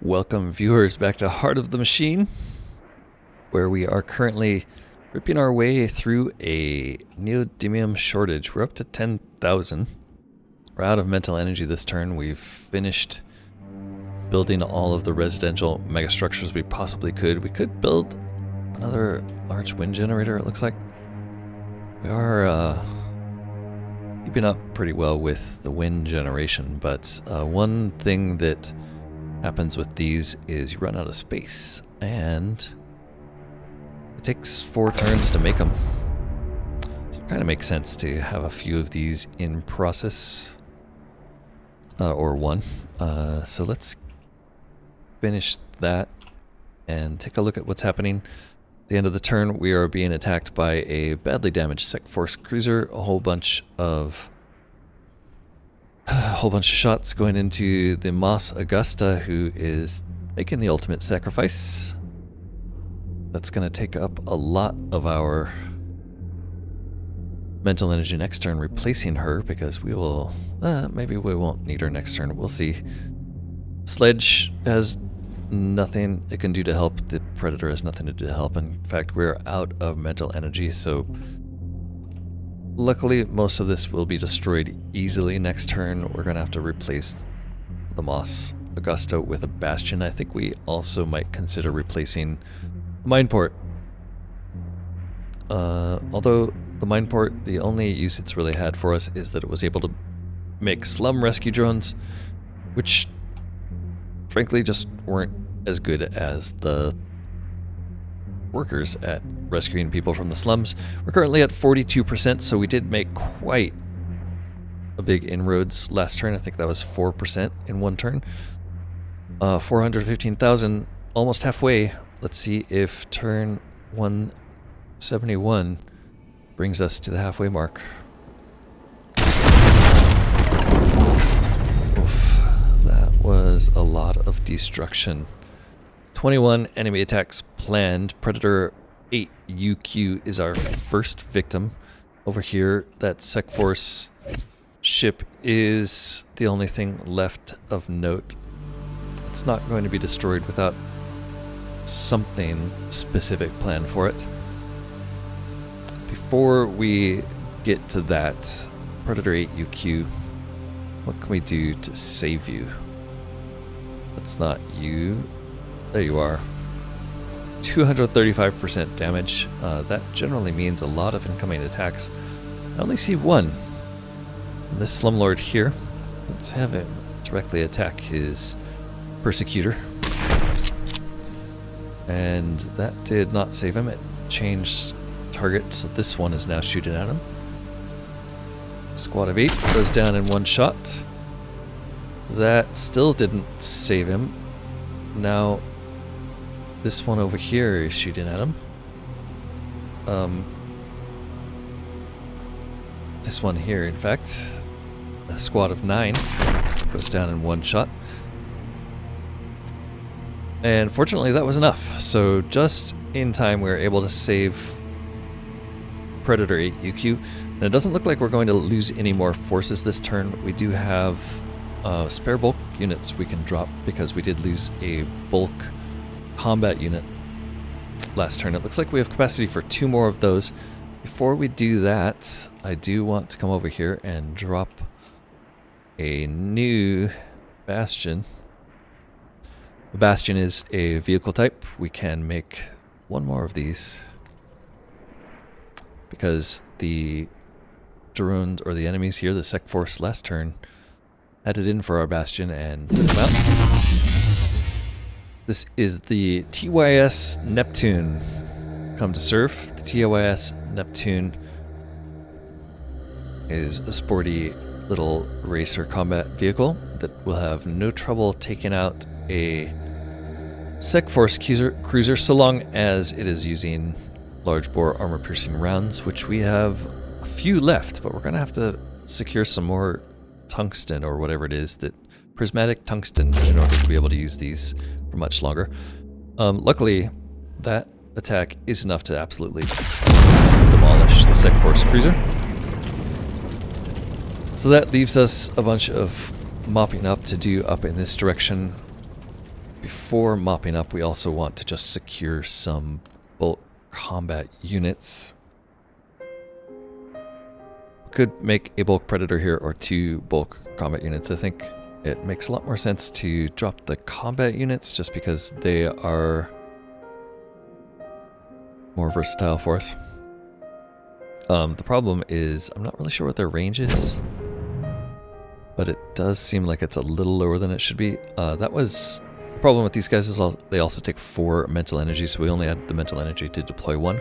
Welcome, viewers, back to Heart of the Machine, where we are currently ripping our way through a neodymium shortage. We're up to 10,000. We're out of mental energy this turn. We've finished building all of the residential megastructures we possibly could. We could build another large wind generator, it looks like. We are keeping up pretty well with the wind generation, but one thing that happens with these is you run out of space, and it takes 4 turns to make them. So it kind of makes sense to have a few of these in process, or one. So let's finish that and take a look at what's happening. At the end of the turn, we are being attacked by a badly damaged Sec Force cruiser, a whole bunch of shots going into the Moss Augusta, who is making the ultimate sacrifice. That's going to take up a lot of our mental energy next turn, replacing her, because we will... maybe we won't need her next turn. We'll see. Sledge has nothing it can do to help. The Predator has nothing to do to help. In fact, we're out of mental energy, so... luckily, most of this will be destroyed easily next turn. We're going to have to replace the Moss Augusta with a Bastion. I think we also might consider replacing the Mine Port. Although the Mine Port, the only use it's really had for us is that it was able to make slum rescue drones, which frankly just weren't as good as the workers at rescuing people from the slums. We're currently at 42%, so we did make quite a big inroads last turn. I think that was 4% in one turn. 415,000, almost halfway. Let's see if turn 171 brings us to the halfway mark. Oof, that was a lot of destruction. 21 enemy attacks planned. Predator 8 UQ is our first victim. Over here, that Sec Force ship is the only thing left of note. It's not going to be destroyed without something specific planned for it. Before we get to that, Predator 8 UQ, what can we do to save you? That's not you. There you are. 235% damage. That generally means a lot of incoming attacks. I only see one. This Slumlord here. Let's have him directly attack his Persecutor. And that did not save him. It changed target, so this one is now shooting at him. Squad of 8 goes down in one shot. That still didn't save him. Now this one over here is shooting at him. This one here, in fact, a squad of 9 goes down in one shot. And fortunately that was enough. So just in time we were able to save Predator 8 UQ. And it doesn't look like we're going to lose any more forces this turn. We do have spare bulk units we can drop, because we did lose a bulk combat unit last turn. It looks like we have capacity for 2 more of those. Before we do that, I do want to come over here and drop a new Bastion. The Bastion is a vehicle type. We can make 1 more of these, because the drones, or the enemies here, the Sec Force last turn, had it in for our Bastion and took them out. This is the TYS Neptune come to serve. The TYS Neptune is a sporty little racer combat vehicle that will have no trouble taking out a Sec Force cruiser, so long as it is using large bore armor piercing rounds, which we have a few left, but we're going to have to secure some more tungsten, or whatever it is, that prismatic tungsten, in order to be able to use these for much longer. Luckily, that attack is enough to absolutely demolish the Sec Force cruiser. So that leaves us a bunch of mopping up to do up in this direction. before mopping up, we also want to just secure some bulk combat units. We could make a bulk predator here or 2 bulk combat units. I think it makes a lot more sense to drop the combat units just because they are more versatile for us. The problem is I'm not really sure what their range is, but it does seem like it's a little lower than it should be. That was the problem with these guys, is they also take 4 mental energy, so we only had the mental energy to deploy 1.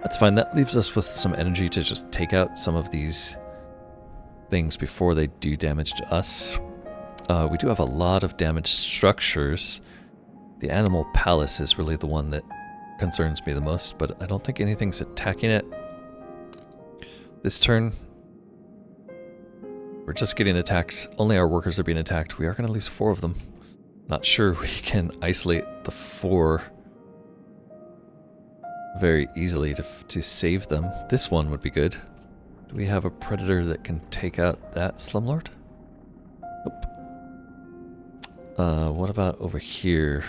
That's fine. That leaves us with some energy to just take out some of these things before they do damage to us. We do have a lot of damaged structures. The animal palace is really the one that concerns me the most, but I don't think anything's attacking it this turn. We're just getting attacked. Only our workers are being attacked. We are going to lose 4 of them. Not sure we can isolate the 4 very easily to save them. This one would be good. Do we have a predator that can take out that slumlord? Nope. What about over here?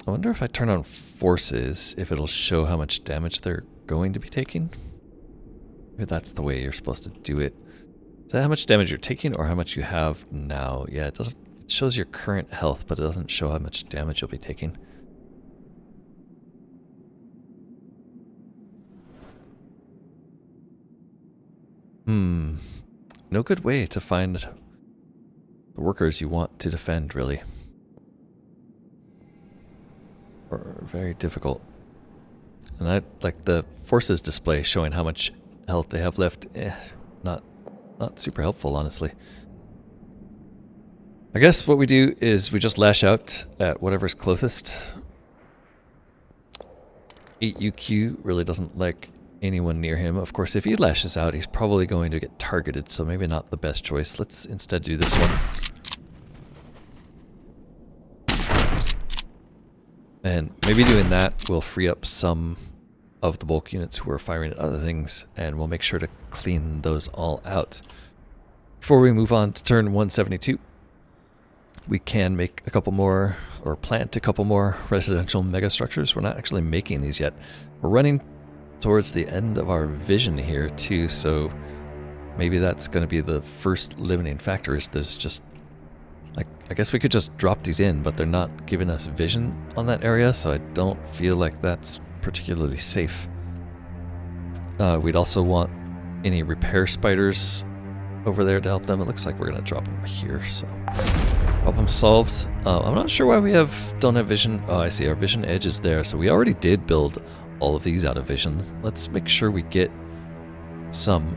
I wonder if I turn on forces, if it'll show how much damage they're going to be taking. Maybe that's the way you're supposed to do it. Is that how much damage you're taking or how much you have now? Yeah, it doesn't. It shows your current health, but it doesn't show how much damage you'll be taking. No good way to find the workers you want to defend, really. Or very difficult. And I like the forces display showing how much health they have left. Not super helpful, honestly. I guess what we do is we just lash out at whatever's closest. 8UQ really doesn't like anyone near him. Of course, if he lashes out, he's probably going to get targeted, so maybe not the best choice. Let's instead do this one. And maybe doing that will free up some of the bulk units who are firing at other things, and we'll make sure to clean those all out. Before we move on to turn 172, we can make a couple more, or plant a couple more residential megastructures. We're not actually making these yet. We're running towards the end of our vision here too, so maybe that's going to be the first limiting factor, is there's just, like, I guess we could just drop these in, but they're not giving us vision on that area, so I don't feel like that's particularly safe. We'd also want any repair spiders over there to help them. It looks like we're going to drop them here, so problem solved. I'm not sure why we don't have vision. Oh, I see, our vision edge is there, so we already did build all of these out of vision. Let's make sure we get some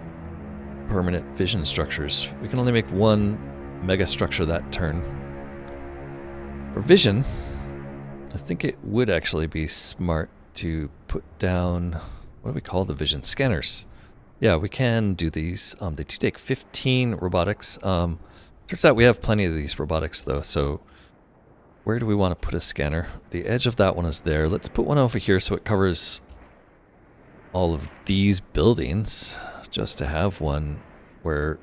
permanent vision structures. We can only make 1 mega structure that turn. For vision, I think it would actually be smart to put down, what do we call the vision? Scanners. Yeah, we can do these. They do take 15 robotics. Turns out we have plenty of these robotics though, so where do we want to put a scanner? The edge of that one is there. Let's put one over here so it covers all of these buildings, just to have one where,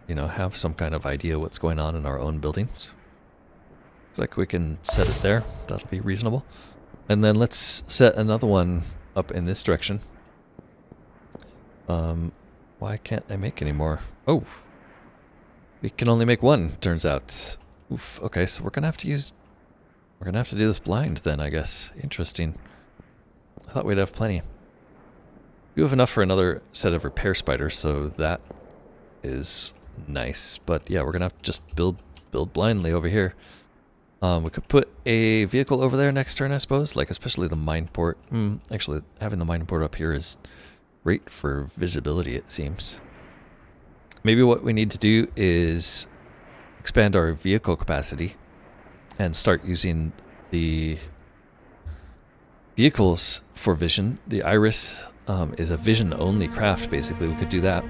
you know, have some kind of idea what's going on in our own buildings. Looks like we can set it there. That'll be reasonable. And then let's set another one up in this direction. Why can't I make any more? Oh, we can only make 1, turns out. Oof, okay, so we're gonna have to do this blind then, I guess. Interesting. I thought we'd have plenty. We have enough for another set of repair spiders, so that is nice. But yeah, we're gonna have to just build blindly over here. We could put a vehicle over there next turn, I suppose, like especially the mine port. Actually, having the mine port up here is great for visibility, it seems. Maybe what we need to do is expand our vehicle capacity and start using the vehicles for vision. The Iris is a vision-only craft, basically. We could do that.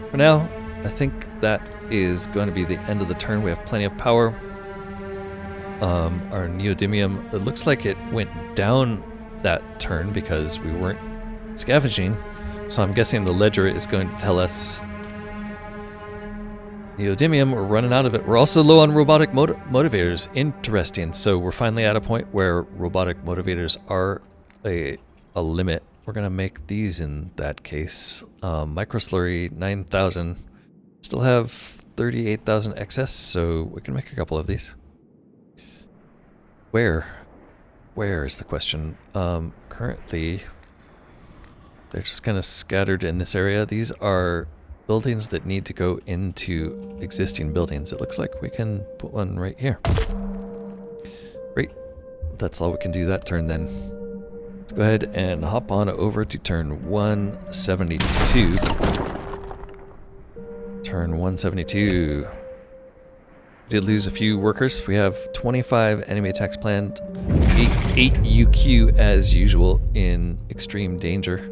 For now, I think that is going to be the end of the turn. We have plenty of power. Our neodymium, it looks like it went down that turn because we weren't scavenging. So I'm guessing the ledger is going to tell us Neodymium, we're running out of it. We're also low on robotic motivators. Interesting. So we're finally at a point where robotic motivators are a limit. We're going to make these in that case. Microslurry 9,000. Still have 38,000 excess, so we can make a couple of these. Where is the question? Currently, they're just kind of scattered in this area. These are buildings that need to go into existing buildings. It looks like we can put one right here. Great. That's all we can do that turn then. Let's go ahead and hop on over to turn 172. Turn 172. We did lose a few workers. We have 25 enemy attacks planned. 8 UQ as usual in extreme danger.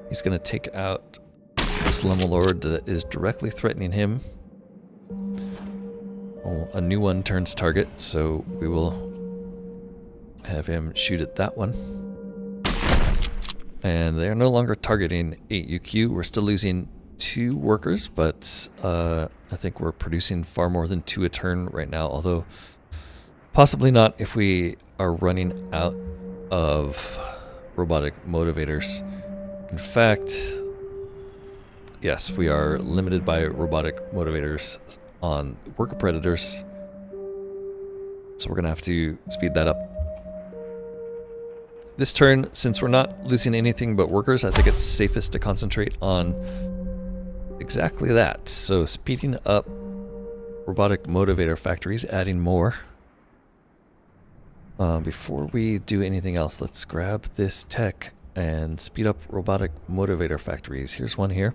He's going to take out Slumlord that is directly threatening him. Oh, a new one turns target, so we will have him shoot at that one. And they are no longer targeting 8 UQ. We're still losing 2 workers, but I think we're producing far more than 2 a turn right now, although possibly not if we are running out of robotic motivators. In fact, yes, we are limited by robotic motivators on worker predators, so we're going to have to speed that up. This turn, since we're not losing anything but workers, I think it's safest to concentrate on exactly that. So speeding up robotic motivator factories, adding more. Before we do anything else, let's grab this tech and speed up robotic motivator factories. Here's one here.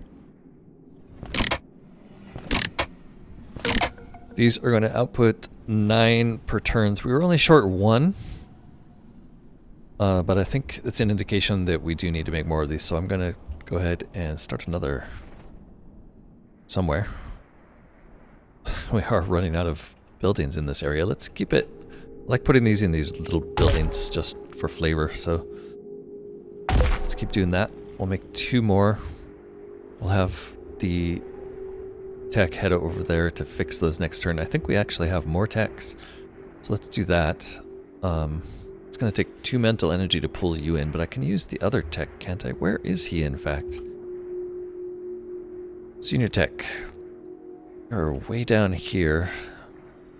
These are going to output 9 per turns. We were only short 1. But I think it's an indication that we do need to make more of these, so I'm going to go ahead and start another somewhere. We are running out of buildings in this area. Let's keep it... I like putting these in these little buildings just for flavor, so let's keep doing that. We'll make 2 more. We'll have the tech head over there to fix those next turn. I think we actually have more techs, so let's do that. It's going to take 2 mental energy to pull you in, but I can use the other tech, can't I? Where is he, in fact? Senior tech. Or way down here,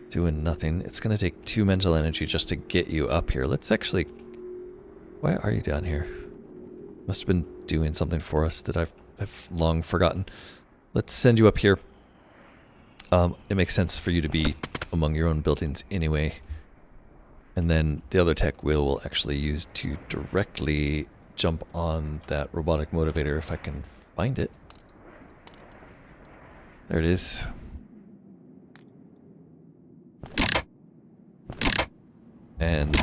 doing nothing. It's going to take 2 mental energy just to get you up here. Let's actually... Why are you down here? Must have been doing something for us that I've long forgotten. Let's send you up here. It makes sense for you to be among your own buildings anyway. And then the other tech we'll actually use to directly jump on that robotic motivator if I can find it. There it is. And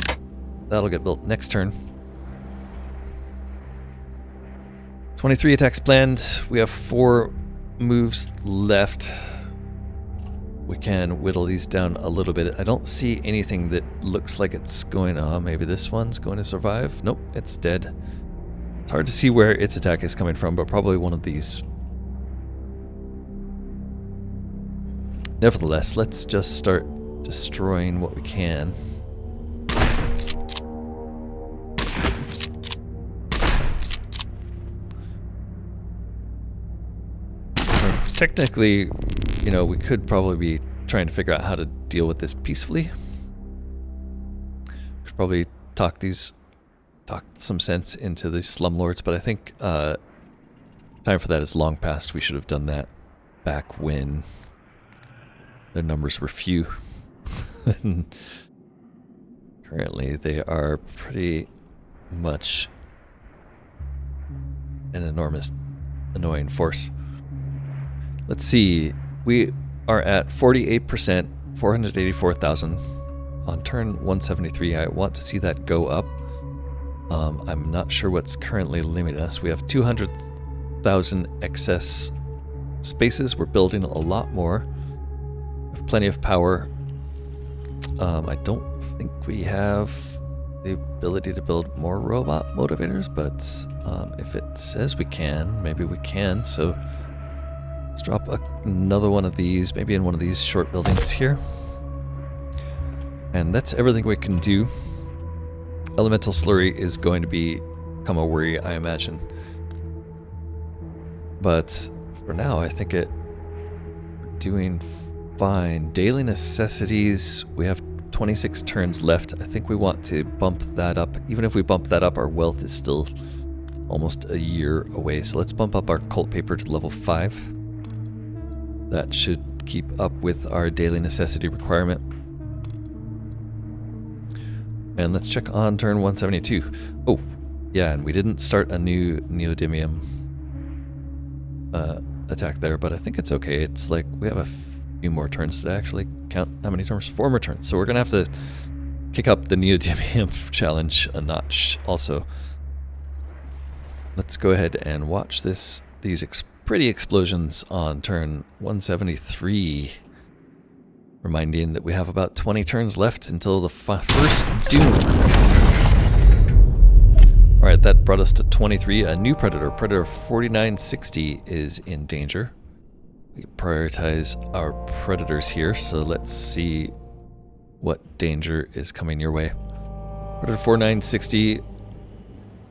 that'll get built next turn. 23 attacks planned. We have 4 moves left. We can whittle these down a little bit. I don't see anything that looks like it's going... maybe this one's going to survive. Nope, it's dead. It's hard to see where its attack is coming from, but probably one of these. Nevertheless, let's just start destroying what we can. Technically, you know, we could probably be trying to figure out how to deal with this peacefully. We should probably talk some sense into the slumlords, but I think time for that is long past. We should have done that back when their numbers were few. Currently, they are pretty much an enormous, annoying force. Let's see, we are at 48%, 484,000 on turn 173. I want to see that go up. I'm not sure what's currently limiting us. We have 200,000 excess spaces. We're building a lot more. We have plenty of power. I don't think we have the ability to build more robot motivators, but if it says we can, maybe we can. So Let's drop another one of these, maybe in one of these short buildings here. And that's everything we can do. Elemental slurry is going to become a worry, I imagine. But for now, I think we're doing fine. Daily necessities, we have 26 turns left. I think we want to bump that up. Even if we bump that up, our wealth is still almost a year away. So let's bump up our cult paper to level 5. That should keep up with our daily necessity requirement. And let's check on turn 172. Oh, yeah, and we didn't start a new neodymium attack there, but I think it's okay. It's like we have a few more turns to actually count how many turns. 4 more turns. So we're going to have to kick up the neodymium challenge a notch also. Let's go ahead and watch these pretty explosions on turn 173. Reminding that we have about 20 turns left until the first doom. Alright, that brought us to 23. A new predator, Predator 4960, is in danger. We prioritize our predators here, so let's see what danger is coming your way. Predator 4960,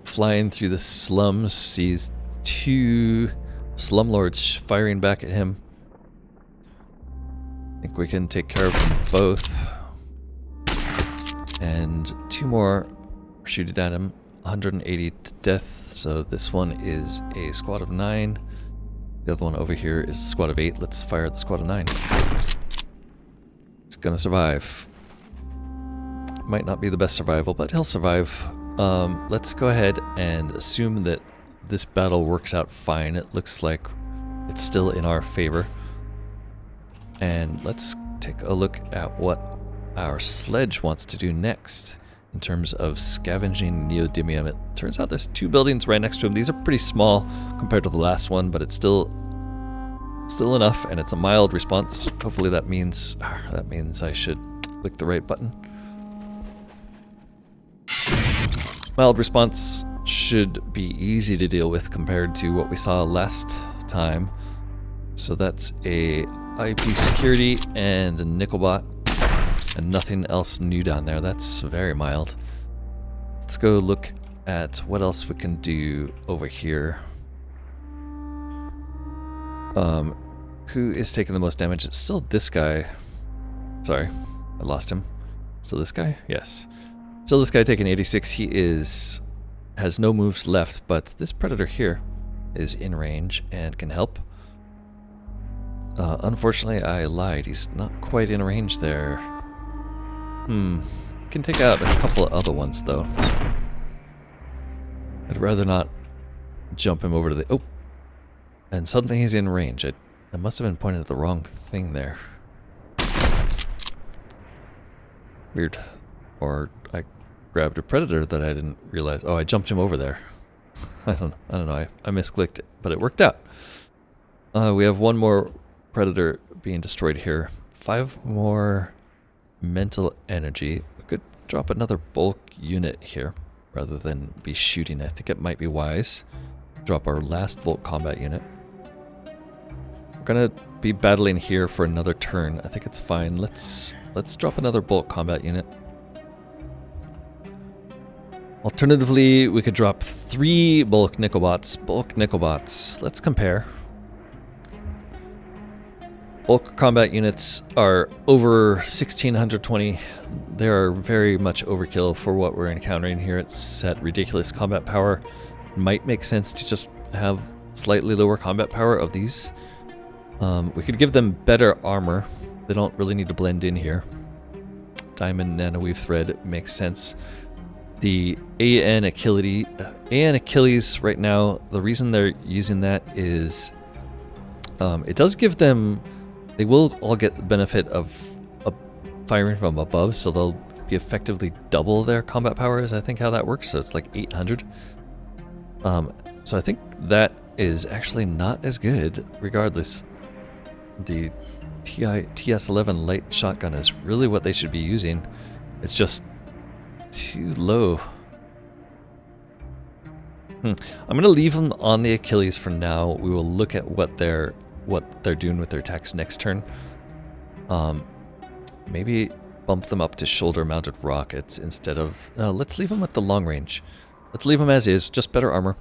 flying through the slums, sees 2 slumlords firing back at him. I think we can take care of them both. And 2 more shooting at him. 180 to death. So this one is a squad of 9. The other one over here is a squad of 8. Let's fire at the squad of 9. It's gonna survive. Might not be the best survival, but he'll survive. Let's go ahead and assume that this battle works out fine. It looks like it's still in our favor. And let's take a look at what our sledge wants to do next in terms of scavenging neodymium. It turns out there's 2 buildings right next to him. These are pretty small compared to the last one, but it's still enough, and it's a mild response. Hopefully that means I should click the right button. Mild response should be easy to deal with compared to what we saw last time. So that's a IP security and a nickel bot, and nothing else new down there. That's very mild. Let's go look at what else we can do over here. Who is taking the most damage? It's still this guy. Sorry, I lost him. Still this guy? Yes. Still this guy taking 86. He has no moves left, but this predator here is in range and can help. Unfortunately, I lied. He's not quite in range there. Can take out a couple of other ones, though. I'd rather not jump him over to the... Oh! And suddenly he's in range. I must have been pointing at the wrong thing there. Weird. Or I grabbed a predator that I didn't realize. Oh, I jumped him over there. I don't know. I misclicked it, but it worked out. We have 1 more predator being destroyed here. 5 more mental energy. We could drop another bulk unit here rather than be shooting. I think it might be wise. Drop our last bulk combat unit. We're gonna be battling here for another turn. I think it's fine. Let's drop another bulk combat unit. Alternatively, we could drop 3 bulk nickelbots. Bulk nickelbots. Let's compare. Bulk combat units are over 1620. They are very much overkill for what we're encountering here. It's at ridiculous combat power. Might make sense to just have slightly lower combat power of these. We could give them better armor. They don't really need to blend in here. Diamond nanoweave thread makes sense. The AN Achilles right now, the reason they're using that is it does give them... They will all get the benefit of firing from above, so they'll be effectively double their combat power is I think how that works, so it's like 800. So I think that is actually not as good regardless. The TS-11 light shotgun is really what they should be using. It's just too low. I'm going to leave them on the Achilles for now. We will look at what their what they're doing with their attacks next turn. Maybe bump them up to shoulder-mounted rockets instead of... No, let's leave them with the long range. Let's leave them as is, just better armor.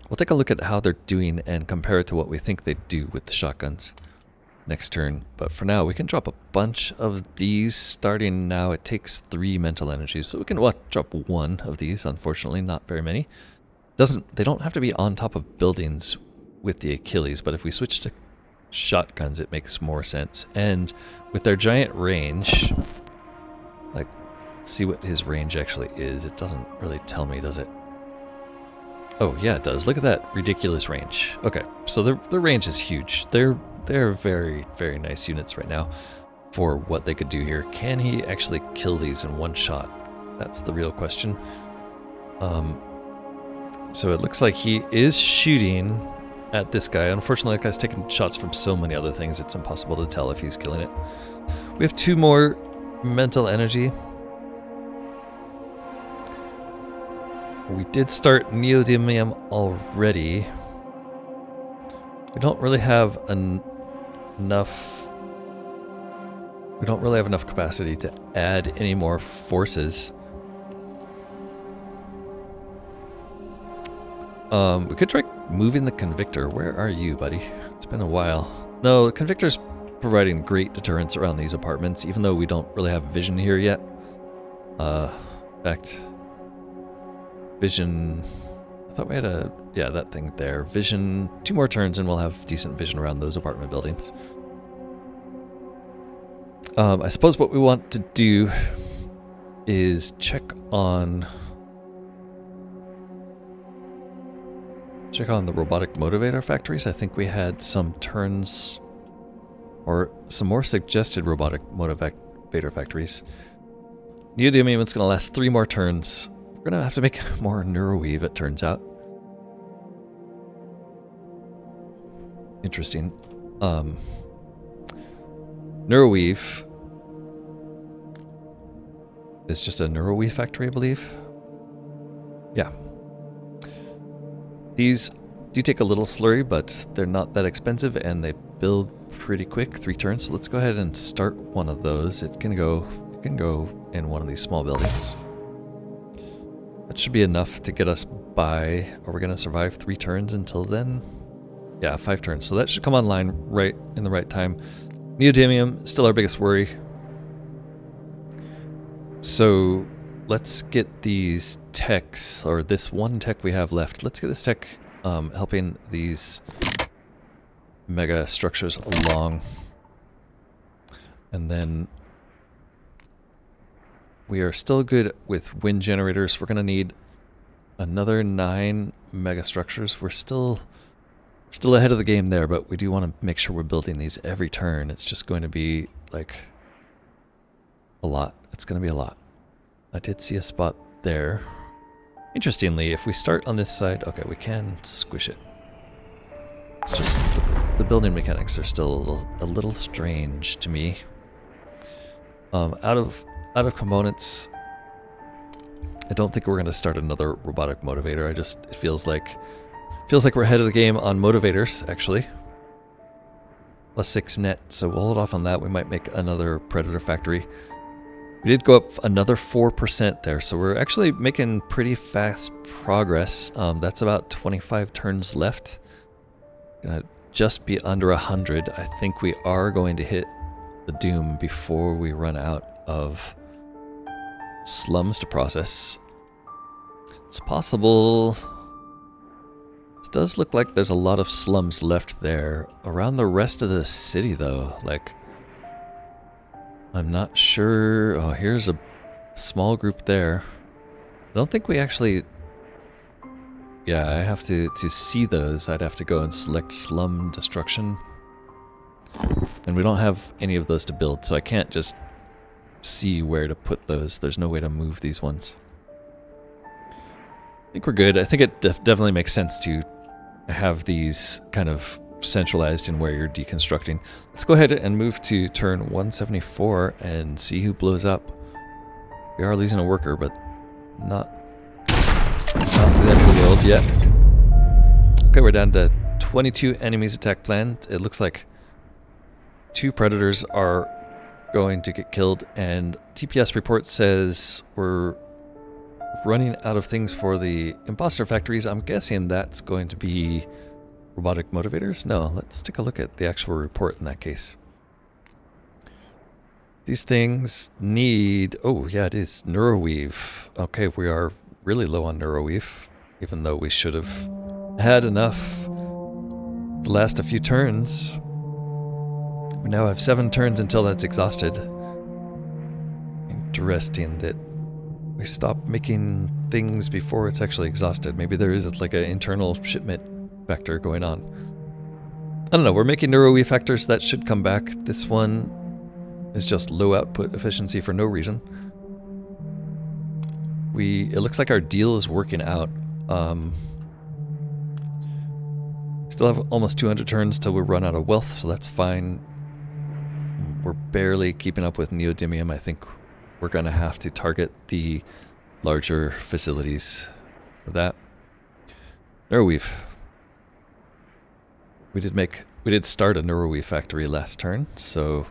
We'll take a look at how they're doing and compare it to what we think they do with the shotguns next turn. But for now, we can drop a bunch of these. Starting now, it takes 3 mental energy, so we can drop 1 of these. Unfortunately, not very many. They don't have to be on top of buildings with the Achilles, but if we switch to shotguns, it makes more sense. And with their giant range, like, let's see what his range actually is. It doesn't really tell me, does it? Oh yeah, it does. Look at that ridiculous range. Okay, so the range is huge. They're very, very nice units right now for what they could do here. Can he actually kill these in one shot? That's the real question. So it looks like he is shooting at this guy. Unfortunately, that guy's taking shots from so many other things, it's impossible to tell if he's killing it. We have 2 more mental energy. We did start neodymium already. We don't really have enough... We don't really have enough capacity to add any more forces. We could try moving the Convictor. Where are you, buddy? It's been a while. No, the Convictor's providing great deterrence around these apartments, even though we don't really have vision here yet. In fact, vision... I thought we had a... Yeah, that thing there. Vision. 2 more turns and we'll have decent vision around those apartment buildings. I suppose what we want to do is check on the robotic motivator factories. I think we had some turns, or some more suggested robotic motivator factories. Neodymium is going to last 3 more turns. We're going to have to make more neuroweave, it turns out. Interesting. Neuroweave is just a neuroweave factory, I believe. Yeah. These do take a little slurry, but they're not that expensive and they build pretty quick, 3 turns. So let's go ahead and start one of those. It can go in one of these small buildings. That should be enough to get us by. Are we going to survive 3 turns until then? Yeah, 5 turns. So that should come online right in the right time. Neodymium, still our biggest worry. So let's get these techs, or this one tech we have left. Let's get this tech helping these mega structures along. And then we are still good with wind generators. We're going to need another 9 mega structures. We're still ahead of the game there, but we do want to make sure we're building these every turn. It's just going to be like a lot. It's going to be a lot. I did see a spot there. Interestingly, if we start on this side, okay, we can squish it. It's just the building mechanics are still a little strange to me. Out of components, I don't think we're going to start another robotic motivator. It feels like we're ahead of the game on motivators, actually. +6 net, so we'll hold off on that. We might make another Predator factory. We did go up another 4% there, so we're actually making pretty fast progress. That's about 25 turns left. Gonna just be under 100. I think we are going to hit the doom before we run out of slums to process. It's possible. It does look like there's a lot of slums left there. Around the rest of the city, though, like, I'm not sure. Oh, here's a small group there. I don't think we actually... Yeah, I have to see those. I'd have to go and select slum destruction. And we don't have any of those to build, so I can't just see where to put those. There's no way to move these ones. I think we're good. I think it definitely makes sense to have these kind of centralized in where you're deconstructing. Let's go ahead and move to turn 174 and see who blows up. We are losing a worker, but not the end of the world yet. Okay, we're down to 22 enemies attack planned. It looks like 2 predators are going to get killed, and TPS report says we're running out of things for the imposter factories. I'm guessing that's going to be robotic motivators? No, let's take a look at the actual report in that case. These things need... oh, yeah, it is neuroweave. Okay, we are really low on neuroweave, even though we should have had enough to last a few turns. We now have 7 turns until that's exhausted. Interesting that we stop making things before it's actually exhausted. Maybe there is like an internal shipment factor going on. I don't know, we're making neuroweave factors that should come back. This one is just low output efficiency for no reason. It looks like our deal is working out. Still have almost 200 turns till we run out of wealth, so that's fine. We're barely keeping up with neodymium. I think we're going to have to target the larger facilities for that. Neuroweave. We did start a neuroweave factory last turn, so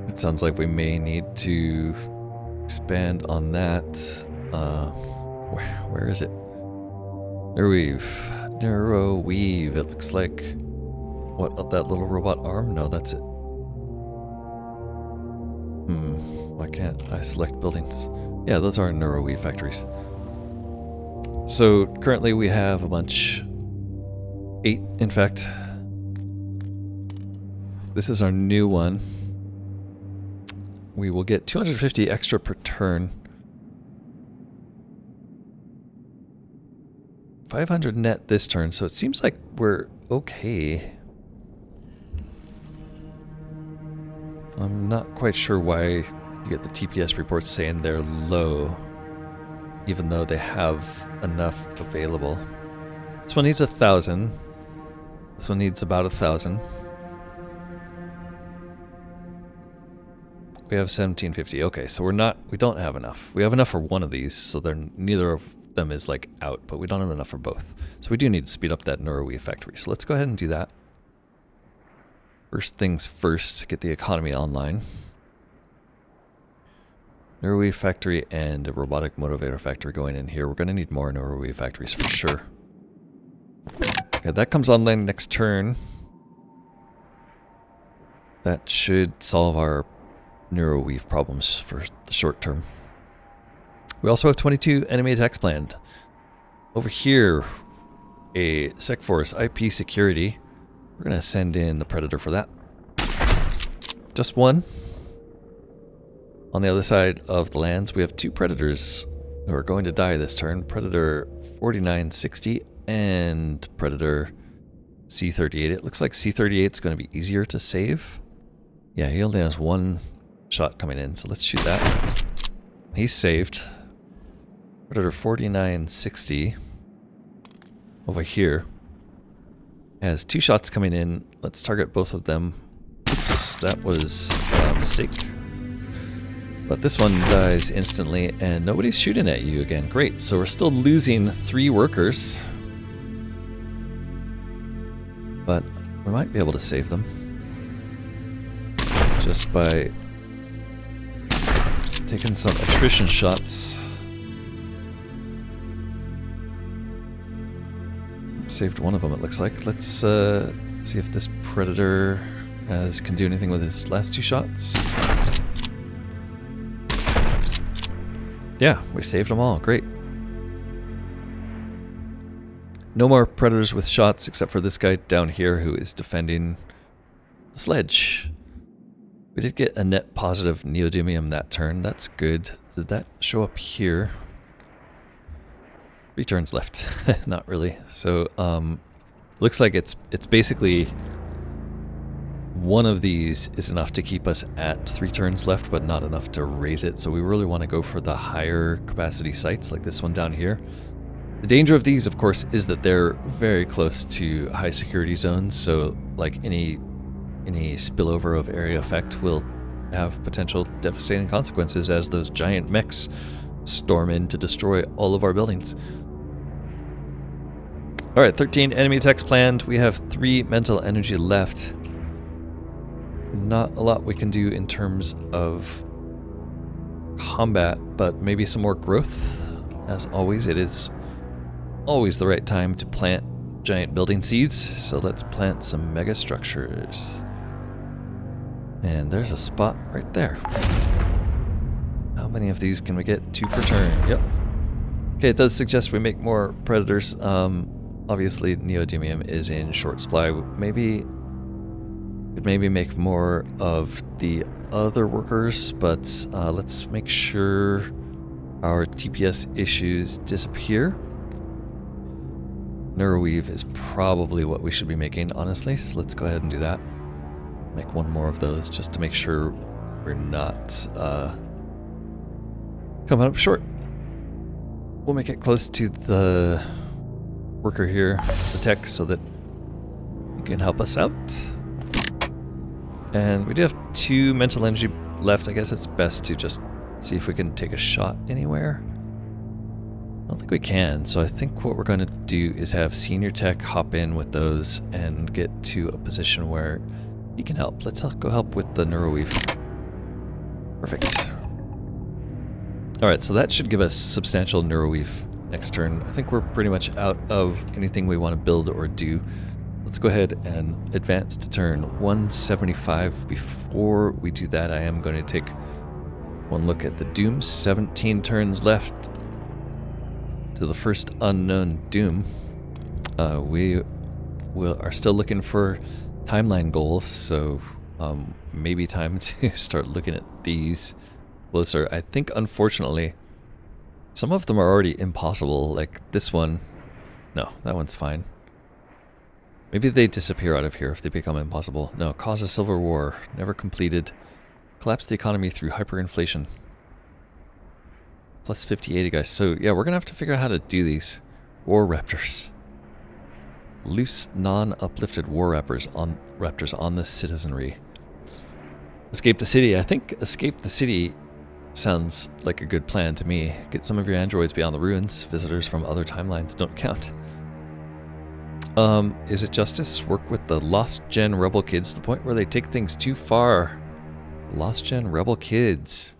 it sounds like we may need to expand on that. Where is it? Neuroweave. It looks like... what, that little robot arm? No, that's it. Why can't I select buildings? Yeah, those are neuroweave factories. So currently we have a bunch. 8, in fact. This is our new one. We will get 250 extra per turn. 500 net this turn, so it seems like we're okay. I'm not quite sure why you get the TPS reports saying they're low, even though they have enough available. This one needs 1,000. This one needs about 1,000. We have 1,750. Okay, so we don't have enough. We have enough for one of these, so neither of them is like out, but we don't have enough for both. So we do need to speed up that neuroweave factory. So let's go ahead and do that. First things first, get the economy online. Neuroweave factory and a robotic motivator factory going in here. We're going to need more neuroweave factories for sure. Okay, that comes online next turn. That should solve our neuroweave problems for the short term. We also have 22 enemy attacks planned. Over here, a Sec Force IP security. We're going to send in the Predator for that. Just one. On the other side of the lands, we have 2 Predators who are going to die this turn. Predator 4960 and Predator C38. It looks like C38 is going to be easier to save. Yeah, he only has 1 shot coming in, so let's shoot that. He's saved. Predator 4960 over here has 2 shots coming in. Let's target both of them. Oops, that was a mistake. But this one dies instantly and nobody's shooting at you again. Great, so we're still losing 3 workers. But we might be able to save them. Just by taking some attrition shots. Saved one of them, it looks like. Let's see if this Predator can do anything with his last 2 shots. Yeah, we saved them all. Great. No more Predators with shots except for this guy down here who is defending the sledge. We did get a net positive neodymium that turn. That's good. Did that show up here? 3 turns left. Not really. So, looks like it's basically one of these is enough to keep us at 3 turns left, but not enough to raise it. So we really want to go for the higher capacity sites like this one down here. The danger of these, of course, is that they're very close to high security zones. So like any spillover of area effect will have potential devastating consequences as those giant mechs storm in to destroy all of our buildings. Alright, 13 enemy attacks planned. We have 3 mental energy left. Not a lot we can do in terms of combat, but maybe some more growth. As always, it is always the right time to plant giant building seeds, so let's plant some mega structures. And there's a spot right there. How many of these can we get? 2 per turn. Yep. Okay, it does suggest we make more predators. Obviously neodymium is in short supply. Maybe make more of the other workers, but let's make sure our TPS issues disappear. Neuroweave is probably what we should be making, honestly, so let's go ahead and do that. Make one more of those just to make sure we're not coming up short. We'll make it close to the worker here, the tech, so that he can help us out. And we do have 2 mental energy left. I guess it's best to just see if we can take a shot anywhere. I don't think we can, so I think what we're going to do is have senior tech hop in with those and get to a position where he can help. Let's go help with the neuroweave. Perfect. Alright, so that should give us substantial neuroweave next turn. I think we're pretty much out of anything we want to build or do. Let's go ahead and advance to turn 175. Before we do that, I am going to take one look at the dooms. 17 turns left to the first unknown doom. We are still looking for timeline goals, so maybe time to start looking at these closer. I think, unfortunately, some of them are already impossible, like this one. No, that one's fine. Maybe they disappear out of here if they become impossible. No, cause a civil war, never completed. Collapse the economy through hyperinflation. Plus 5080, guys. So yeah, we're gonna have to figure out how to do these. War raptors. Loose, non-uplifted war raptors on the citizenry. Escape the city. I think escape the city sounds like a good plan to me. Get some of your androids beyond the ruins. Visitors from other timelines don't count. Is it justice? Work with the Lost Gen rebel kids to the point where they take things too far. Lost Gen rebel kids.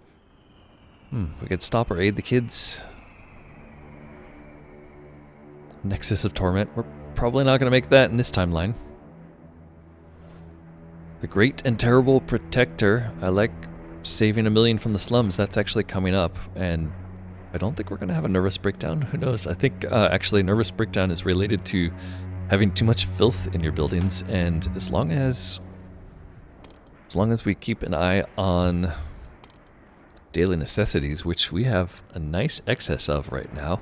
We could stop or aid the kids. Nexus of Torment. We're probably not going to make that in this timeline. The Great and Terrible Protector. I like saving 1 million from the slums. That's actually coming up, and I don't think we're going to have a nervous breakdown. Who knows? I think actually nervous breakdown is related to having too much filth in your buildings, and as long as we keep an eye on daily necessities, which we have a nice excess of right now,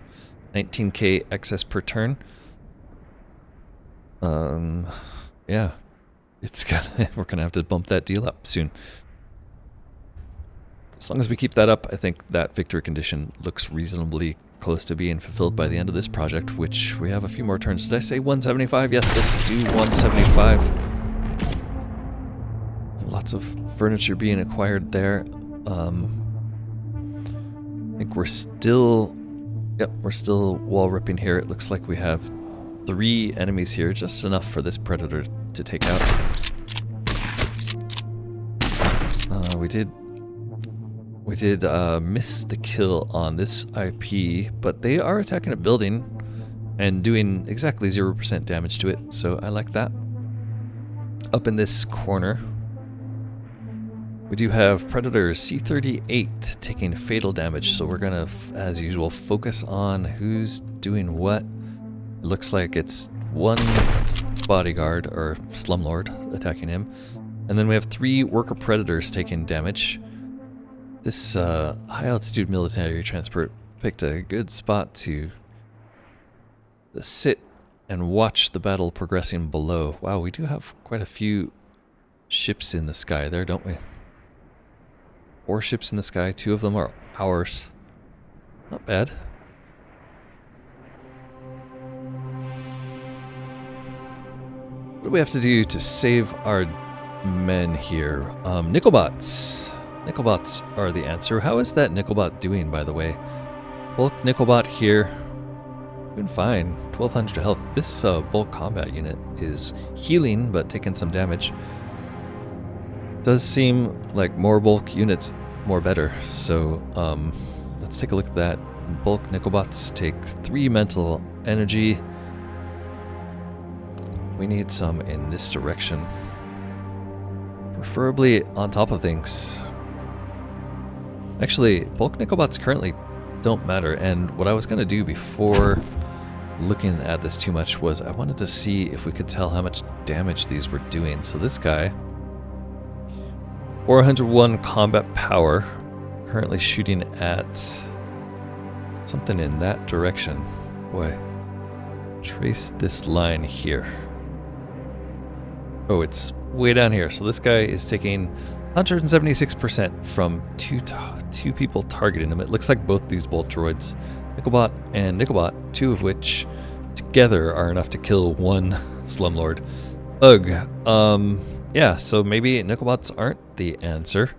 19k excess per turn. Yeah, we're gonna have to bump that deal up soon. As long as we keep that up, I think that victory condition looks reasonably close to being fulfilled by the end of this project, which we have a few more turns. Did I say 175? Yes, let's do 175. Lots of furniture being acquired there. I think we're still... Yep, we're still wall ripping here. It looks like we have 3 enemies here, just enough for this predator to take out. We did miss the kill on this IP, but they are attacking a building and doing exactly 0% damage to it, so I like that. Up in this corner, we do have Predators C-38 taking fatal damage, so we're gonna, as usual, focus on who's doing what. It looks like it's one bodyguard, or slumlord, attacking him. And then we have 3 worker Predators taking damage. This high-altitude military transport picked a good spot to sit and watch the battle progressing below. Wow, we do have quite a few ships in the sky there, don't we? 4 ships in the sky, 2 of them are ours. Not bad. What do we have to do to save our men here? Nickelbots. Nickelbots are the answer. How is that Nickelbot doing, by the way? Bulk Nickelbot here. Doing fine. 1200 health. This bulk combat unit is healing, but taking some damage. Does seem like more bulk units, more better. So, let's take a look at that. Bulk Nickelbots take 3 mental energy. We need some in this direction. Preferably on top of things. Actually, bulk Nickelbots currently don't matter, and what I was going to do before looking at this too much was I wanted to see if we could tell how much damage these were doing. So this guy, 401 combat power, currently shooting at something in that direction. Boy, trace this line here. Oh, it's way down here. So this guy is taking 176% from two people targeting him. It looks like both these bolt droids, Nickelbot and Nickelbot, 2 of which together are enough to kill one slumlord. Ugh. Yeah, so maybe Nickelbots aren't the answer.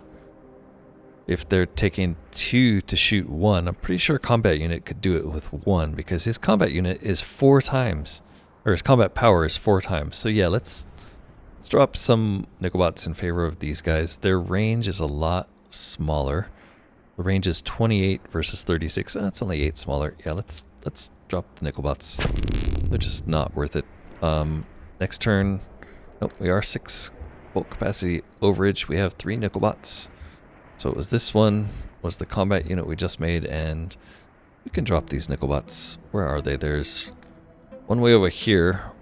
If they're taking 2 to shoot 1, I'm pretty sure a combat unit could do it with 1 because his combat unit is 4 times, or his combat power is 4 times. So yeah, let's drop some Nickelbots in favor of these guys. Their range is a lot smaller. The range is 28 versus 36. That's only 8 smaller. Yeah, let's drop the Nickelbots. They're just not worth it. Next turn, nope, we are 6 bulk capacity overage. We have 3 Nickelbots. So it was this one, was the combat unit we just made, and we can drop these Nickelbots. Where are they? There's one way over here,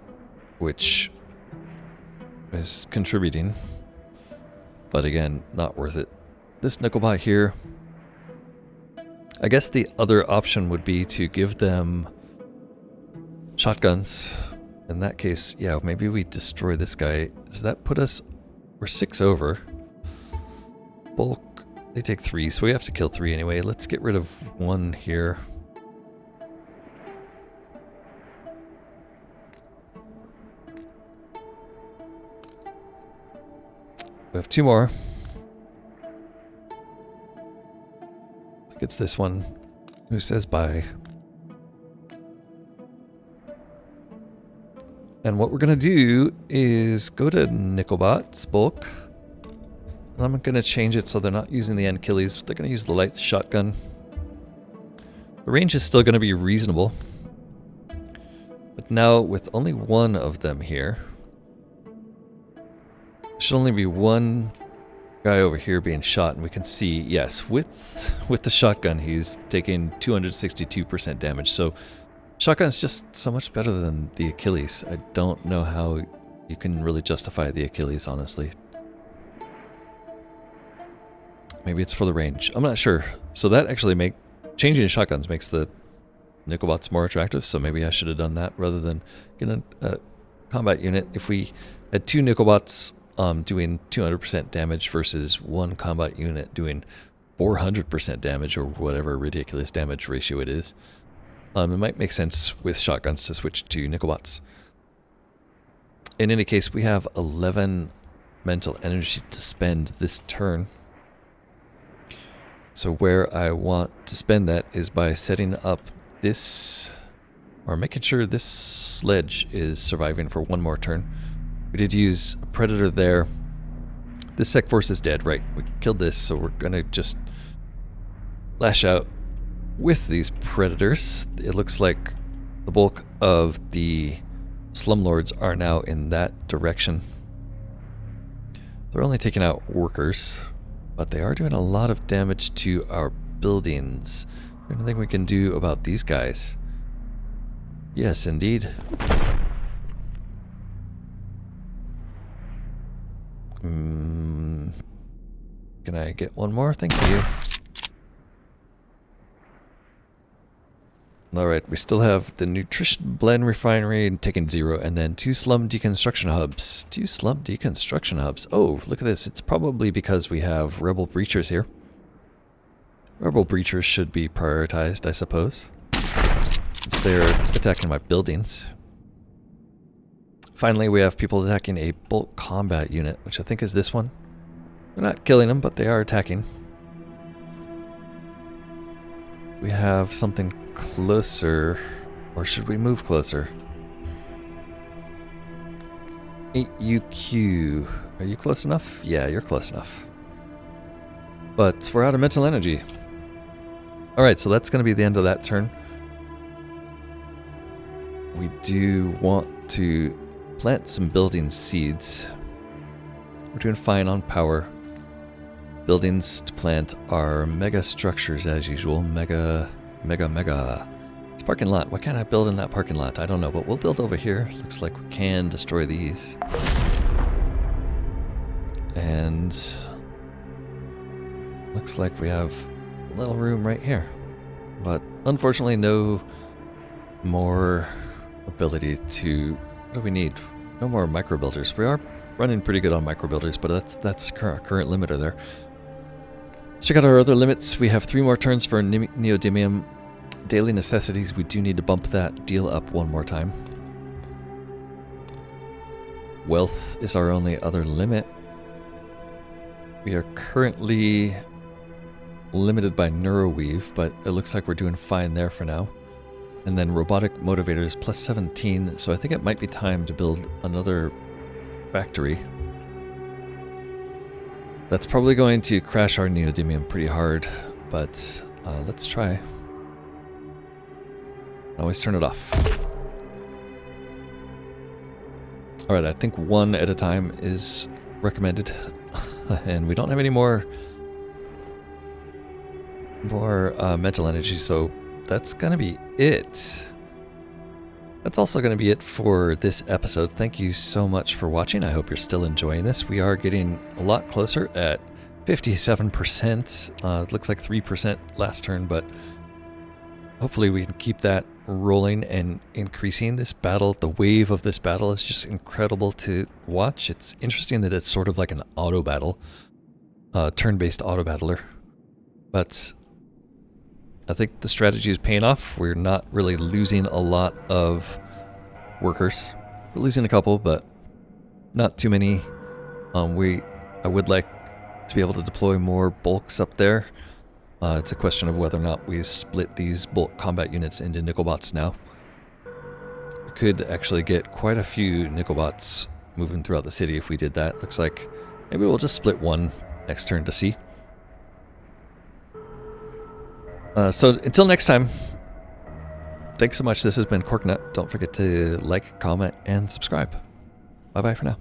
which is contributing, but again, not worth it. This Nickelbot here, I guess the other option would be to give them shotguns. In that case, yeah, maybe we destroy this guy. Does that put us, we're 6 over. Bulk, they take 3, so we have to kill 3 anyway. Let's get rid of 1 here. We have 2 more. I think it's this one. Who says bye? And what we're going to do is go to Nickelbot's bulk. And I'm going to change it so they're not using the Achilles. They're going to use the light shotgun. The range is still going to be reasonable. But now with only 1 of them here, should only be 1 guy over here being shot, and we can see, yes, with the shotgun he's taking 262% damage. So shotgun's just so much better than the Achilles. I don't know how you can really justify the Achilles, honestly. Maybe it's for the range. I'm not sure. So that actually changing shotguns makes the Nickelbots more attractive, so maybe I should have done that rather than getting a combat unit. If we had 2 Nickelbots doing 200% damage versus 1 combat unit doing 400% damage, or whatever ridiculous damage ratio it is, it might make sense with shotguns to switch to Nickelbots. In any case, we have 11 mental energy to spend this turn. So where I want to spend that is by setting up this, or making sure this sledge is surviving for 1 more turn. We did use a Predator there. This Sec Force is dead, right? We killed this, so we're gonna just lash out with these Predators. It looks like the bulk of the Slumlords are now in that direction. They're only taking out workers, but they are doing a lot of damage to our buildings. Is there anything we can do about these guys? Yes, indeed. Can I get 1 more? Thank you. Alright, we still have the Nutrition Blend Refinery taking 0, and then 2 Slum Deconstruction Hubs. 2 Slum Deconstruction Hubs. Oh, look at this. It's probably because we have Rebel Breachers here. Rebel Breachers should be prioritized, I suppose, since they're attacking my buildings. Finally, we have people attacking a bulk combat unit, which I think is this one. They're not killing them, but they are attacking. We have something closer. Or should we move closer? 8UQ. Are you close enough? Yeah, you're close enough. But we're out of mental energy. Alright, so that's going to be the end of that turn. We do want to plant some building seeds. We're doing fine on power. Buildings to plant are mega structures as usual. Mega. It's a parking lot. Why can't I build in that parking lot? I don't know, but we'll build over here. Looks like we can destroy these. And looks like we have a little room right here. But unfortunately no more ability to... What do we need? No more micro builders. We are running pretty good on micro builders, but that's our current limiter there. Let's check out our other limits. We have 3 more turns for neodymium. Daily necessities, we do need to bump that deal up one more time. Wealth is our only other limit. We are currently limited by neuroweave, but it looks like we're doing fine there for now. And then robotic motivators plus 17, so I think it might be time to build another factory. That's probably going to crash our neodymium pretty hard, but let's try. Always turn it off. Alright, I think 1 at a time is recommended. And we don't have any more mental energy, so that's gonna be it. That's also gonna be it for this episode. Thank you so much for watching. I hope you're still enjoying this. We are getting a lot closer at 57%. It looks like 3% last turn, but hopefully we can keep that rolling and increasing. This battle, the wave of this battle is just incredible to watch. It's interesting that it's sort of like an auto battle, turn-based auto battler. But I think the strategy is paying off. We're not really losing a lot of workers. We're losing a couple, but not too many. I would like to be able to deploy more bulks up there. It's a question of whether or not we split these bulk combat units into Nickelbots now. We could actually get quite a few Nickelbots moving throughout the city if we did that. Looks like maybe we'll just split one next turn to see. So until next time, thanks so much. This has been Corknut. Don't forget to like, comment, and subscribe. Bye-bye for now.